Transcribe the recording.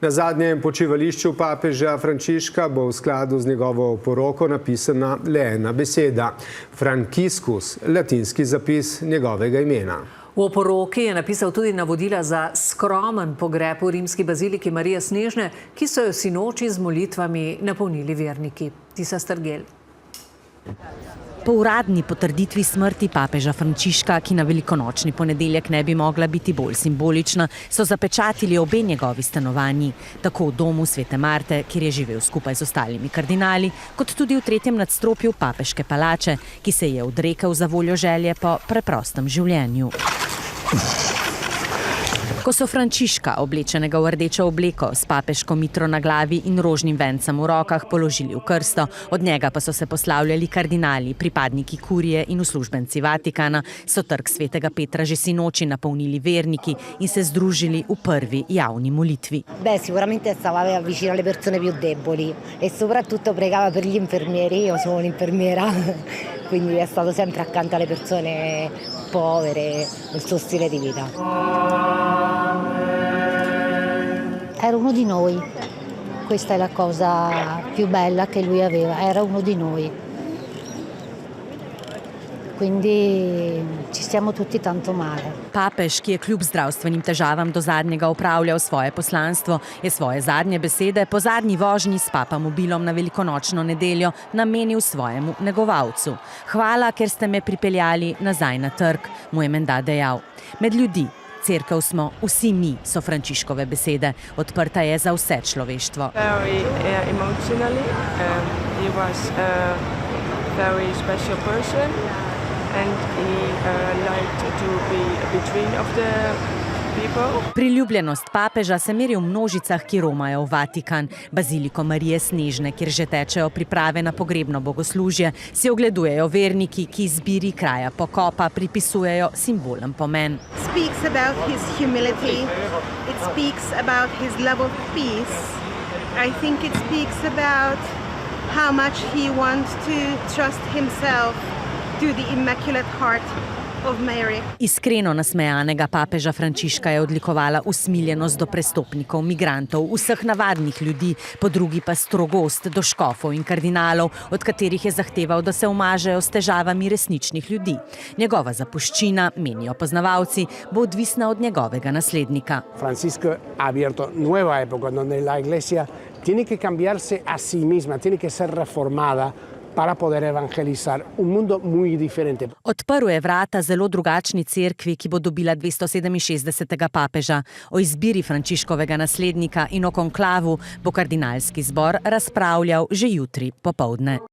Na zadnjem počivališču papeža Frančiška bo v skladu z njegovo poroko napisana le ena beseda – Franciscus, latinski zapis njegovega imena. V oporoki je napisal tudi navodila za skromen pogreb v rimski baziliki Marije Snežne, ki so jo sinoči z molitvami napolnili verniki. Tisa Strgel. Po uradni potrditvi smrti papeža Frančiška, ki na velikonočni ponedeljek ne bi mogla biti bolj simbolična, so zapečatili obe njegovi stanovanji, tako v domu Svete Marte, kjer je živel skupaj z ostalimi kardinali, kot tudi v tretjem nadstropju papeške palače, ki se je odrekel za voljo želje po preprostem življenju. Ko so Frančiška, oblečenega v rdečo obleko, s papeško mitro na glavi in rožnim vencem v rokah, položili v krsto, od njega pa so se poslavljali kardinali, pripadniki kurije in uslužbenci Vatikana, so trg Svetega Petra že sinoči napolnili verniki in se združili v prvi javni molitvi. Sicuramente stava vicino alle persone più deboli e soprattutto pregava per gli infermieri. Io sono un'infermiera, quindi è stato sempre accanto alle persone povere, il suo stile di vita. Era uno di noi, questa è la cosa più bella che lui aveva, era uno di noi. Quindi ci stiamo tutti tanto male. Papež, ki je kljub zdravstvenim težavam do zadnjega opravljal svoje poslanstvo, je svoje zadnje besede po zadnji vožnji s papamobilom na velikonočno nedeljo namenil svojemu negovalcu. Hvala, ker ste me pripeljali nazaj na trg, mu je menda dejal. Med ljudi, cerkev smo vsi mi, so Frančiškove besede. Odprta je za vse človeštvo. Very emotionally, he was a very special person. And he liked to be between of the people. Priljubljenost papeža se meri v množicah, ki romajo v Vatikan. Baziliko Marije Snežne, kjer že tečejo priprave na pogrebno bogoslužje, si ogledujejo verniki, ki izbiri kraja pokopa pripisujejo simbolen pomen. Speaks about his humility. It speaks about his love of peace. I think it speaks about how much he wants to trust himself to the Immaculate Heart of Mary. Iskreno nasmejanega papeža Frančiška je odlikovala usmiljenost do prestopnikov, migrantov, vseh navadnih ljudi, po drugi pa strogost do škofov in kardinalov, od katerih je zahteval, da se umažejo s težavami resničnih ljudi. Njegova zapuščina, menijo poznavalci, bo odvisna od njegovega naslednika. Francisco ha abierto nueva época donde la Iglesia tiene que cambiarse a sí misma, tiene que ser reformada para poder evangelizar un mundo muy diferente. Odprl je vrata zelo drugačni cerkvi, ki bo dobila 267. papeža. O izbiri Frančiškovega naslednika in o konklavu bo kardinalski zbor razpravljal že jutri popoldne.